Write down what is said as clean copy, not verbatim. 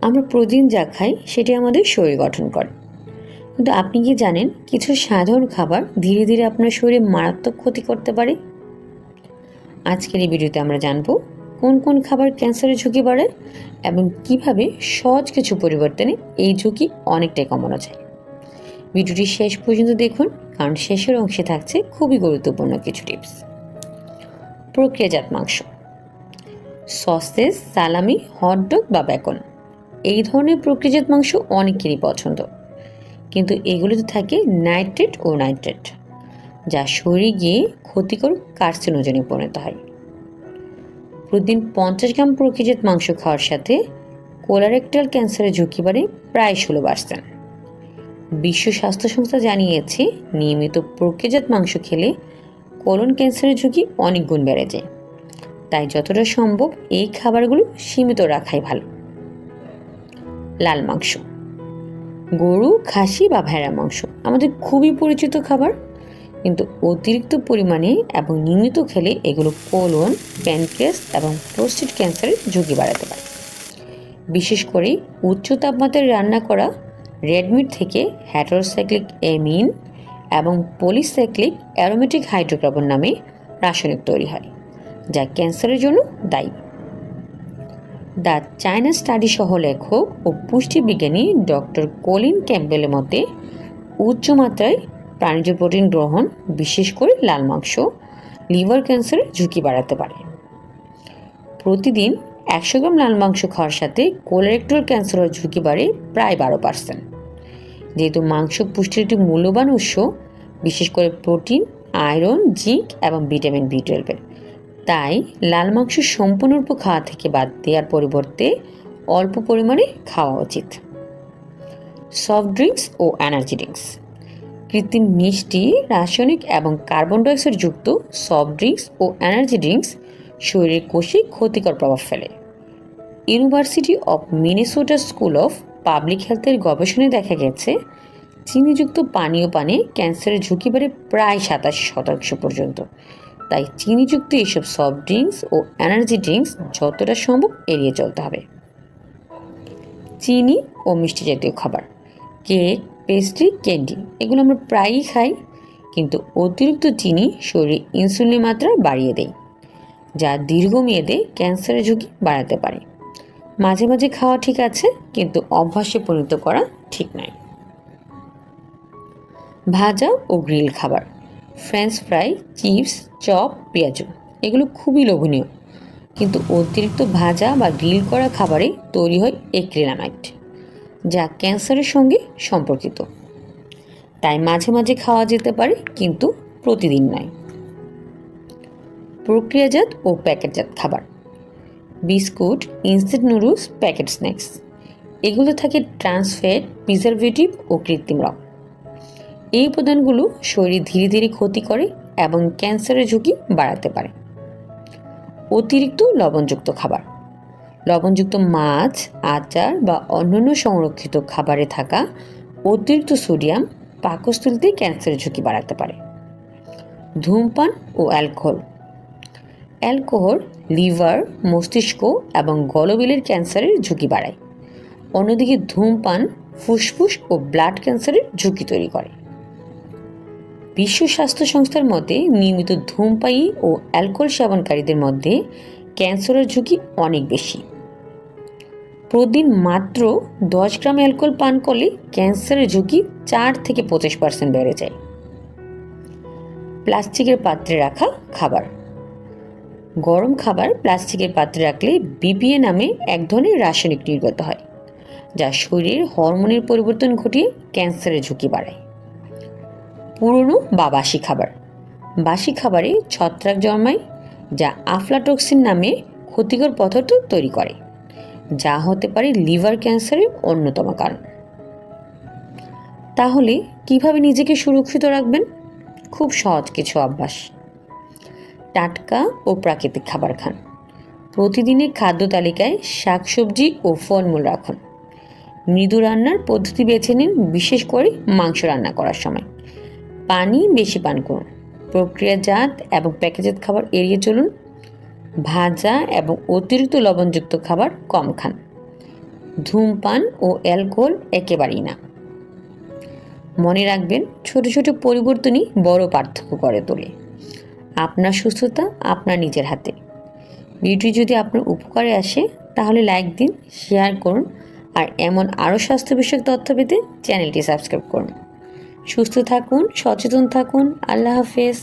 আমরা প্রতিদিন যা খাই সেটি আমাদের শরীর গঠন করে, কিন্তু আপনি কি জানেন কিছু সাধারণ খাবার ধীরে ধীরে আপনার শরীরে মারাত্মক ক্ষতি করতে পারে? আজকের এই ভিডিওতে আমরা জানব কোন কোন খাবার ক্যান্সারের ঝুঁকি বাড়ায় এবং কিভাবে সহজ কিছু পরিবর্তনে এই ঝুঁকি অনেকটাই কমানো যায়। ভিডিওটি শেষ পর্যন্ত দেখুন, কারণ শেষের অংশে থাকছে খুবই গুরুত্বপূর্ণ কিছু টিপস। প্রক্রিয়াজাত মাংস, সসেজ, সালামি, হটডগ বা বেকন, এই ধরনের প্রক্রিয়াজাত মাংস অনেকেরই পছন্দ, কিন্তু এগুলোতে থাকে নাইট্রেট, যা শরীরে গিয়ে ক্ষতিকর কার্সিনোজেনে পরিণত হয়। প্রতিদিন 50 গ্রাম প্রক্রিয়াজাত মাংস খাওয়ার সাথে কোলোরেক্টাল ক্যান্সারের ঝুঁকি বাড়ে প্রায় 16%। বিশ্ব স্বাস্থ্য সংস্থা জানিয়েছে নিয়মিত প্রক্রিয়াজাত মাংস খেলে কোলন ক্যান্সারের ঝুঁকি অনেক গুণ বেড়ে যায়। তাই যতটা সম্ভব এই খাবারগুলো সীমিত রাখাই ভালো। লাল মাংস, গরু, খাসি বা ভেড়ার মাংস আমাদের খুবই পরিচিত খাবার, কিন্তু অতিরিক্ত পরিমাণে এবং নিয়মিত খেলে এগুলো কোলন, প্যানক্রিয়াস এবং প্রোস্টেট ক্যান্সারের ঝুঁকি বাড়াতে পারে। বিশেষ করে উচ্চ তাপমাত্রায় রান্না করা রেড মিট থেকে হেটারোসাইক্লিক অ্যামিন এবং পলিসাইক্লিক অ্যারোমেটিক হাইড্রোকার্বন নামে রাসায়নিক তৈরি হয়, যা ক্যান্সারের জন্য দায়ী। দ্য চায়না স্টাডি সহ লেখক ও পুষ্টিবিজ্ঞানী ডক্টর কলিন ক্যাম্পবেলের মতে উচ্চ মাত্রায় প্রাণীজ প্রোটিন গ্রহণ, বিশেষ করে লাল মাংস, লিভার ক্যান্সারের ঝুঁকি বাড়াতে পারে। প্রতিদিন 100 গ্রাম লাল মাংস খাওয়ার সাথে কোলোরেক্টাল ক্যান্সারের ঝুঁকি বাড়ে প্রায় 12%। যেহেতু মাংস পুষ্টির একটি মূল্যবান উৎস, বিশেষ করে প্রোটিন, আয়রন, জিঙ্ক এবং ভিটামিন B12, তাই লাল মাংস সম্পূর্ণরূপে খাওয়া থেকে বাদ দেওয়ার পরিবর্তে অল্প পরিমাণে খাওয়া উচিত। সফট ড্রিঙ্কস ও এনার্জি ড্রিঙ্কস, কৃত্রিম মিষ্টি, রাসায়নিক এবং কার্বন ডাইঅক্সাইড যুক্ত সফট ড্রিঙ্কস ও এনার্জি ড্রিঙ্কস শরীরের কোষে ক্ষতিকর প্রভাব ফেলে। University of Minnesota school of public হেলথের গবেষণায় দেখা গেছে চিনিযুক্ত পানীয় পানে ক্যান্সারের ঝুঁকি বাড়ে প্রায় 87% পর্যন্ত। তাই চিনিযুক্ত এইসব সফট ড্রিঙ্কস ও এনার্জি ড্রিঙ্কস যতটা সম্ভব এড়িয়ে চলতে হবে। চিনি ও মিষ্টি জাতীয় খাবার, কেক, পেস্ট্রি, ক্যান্ডি, এগুলো আমরা প্রায়ই খাই, কিন্তু অতিরিক্ত চিনি শরীরে ইনসুলিনের মাত্রা বাড়িয়ে দেয়, যা দীর্ঘমেয়াদে ক্যান্সারের ঝুঁকি বাড়াতে পারে। মাঝে মাঝে খাওয়া ঠিক আছে, কিন্তু অভ্যাসে পরিণত করা ঠিক নয়। ভাজা ও গ্রিল খাবার, ফ্রেঞ্চ ফ্রাই, চিপস, চপ, পেঁয়াজু, এগুলো খুবই লোভনীয়, কিন্তু অতিরিক্ত ভাজা বা গ্রিল করা খাবারে তৈরি হয় অ্যাক্রিলামাইড, যা ক্যান্সারের সঙ্গে সম্পর্কিত। তাই মাঝে মাঝে খাওয়া যেতে পারে, কিন্তু প্রতিদিন নয়। প্রক্রিয়াজাত ও প্যাকেটজাত খাবার, biscuit, instant noodles, packet snacks, এগুলো থাকে ট্রান্স ফ্যাট, প্রিজারভেটিভ ও কৃত্রিম রং। এই উপাদানগুলো শরীরে ধীরে ধীরে ক্ষতি করে এবং ক্যান্সারের ঝুঁকি বাড়াতে পারে। অতিরিক্ত লবণযুক্ত খাবার, লবণযুক্ত মাছ, আচার বা অন্যান্য সংরক্ষিত খাবারে থাকা অতিরিক্ত সোডিয়াম পাকস্থলীতে ক্যান্সারের ঝুঁকি বাড়াতে পারে। ধূমপান ও অ্যালকোহল লিভার, মস্তিষ্ক এবং গলবিলের ক্যান্সারের ঝুঁকি বাড়ায়। অন্যদিকে ধূমপান ফুসফুস ও ব্লাড ক্যান্সারের ঝুঁকি তৈরি করে। বিশ্ব স্বাস্থ্য সংস্থার মতে নিয়মিত ধূমপায়ী ও অ্যালকোহল সেবনকারীদের মধ্যে ক্যান্সারের ঝুঁকি অনেক বেশি। প্রতিদিন মাত্র 10 গ্রাম অ্যালকোহল পান করলে ক্যান্সারের ঝুঁকি 4 থেকে 25% বেড়ে যায়। প্লাস্টিকের পাত্রে রাখা খাবার, গরম খাবার প্লাস্টিকের পাত্রে রাখলে বিপিএ নামে এক ধরনের রাসায়নিক নির্গত হয়, যা শরীরের হরমোনের পরিবর্তন ঘটিয়ে ক্যান্সারের ঝুঁকি বাড়ায়। পুরনো বা বাসি খাবার, বাসি খাবারে ছত্রাক জন্মায়, যা আফলাটক্সিন নামে ক্ষতিকর পদার্থ তৈরি করে, যা হতে পারে লিভার ক্যান্সারের অন্যতম কারণ। তাহলে কিভাবে নিজেকে সুরক্ষিত রাখবেন? খুব সহজ কিছু অভ্যাস। টাটকা ও প্রাকৃতিক খাবার খান। প্রতিদিনের খাদ্য তালিকায় শাকসবজি ও ফলমূল রাখুন। মৃদু রান্নার পদ্ধতি বেছে নিন, বিশেষ করে মাংস রান্না করার সময়। পানি বেশি পান করুন। প্রক্রিয়াজাত এবং প্যাকেজাত খাবার এড়িয়ে চলুন। ভাজা এবং অতিরিক্ত লবণযুক্ত খাবার কম খান। ধূমপান ও অ্যালকোহল একেবারেই না। মনে রাখবেন, ছোট ছোট পরিবর্তনই বড় পার্থক্য করে তোলে। আপনার সুস্থতা আপনার নিজের হাতে। ভিডিওটি যদি আপনার উপকারে আসে তাহলে লাইক দিন, শেয়ার করুন, আর এমন আরও স্বাস্থ্য বিষয়ক তথ্য পেতে চ্যানেলটি সাবস্ক্রাইব করুন। সুস্থ থাকুন, সচেতন থাকুন। আল্লাহ হাফেজ।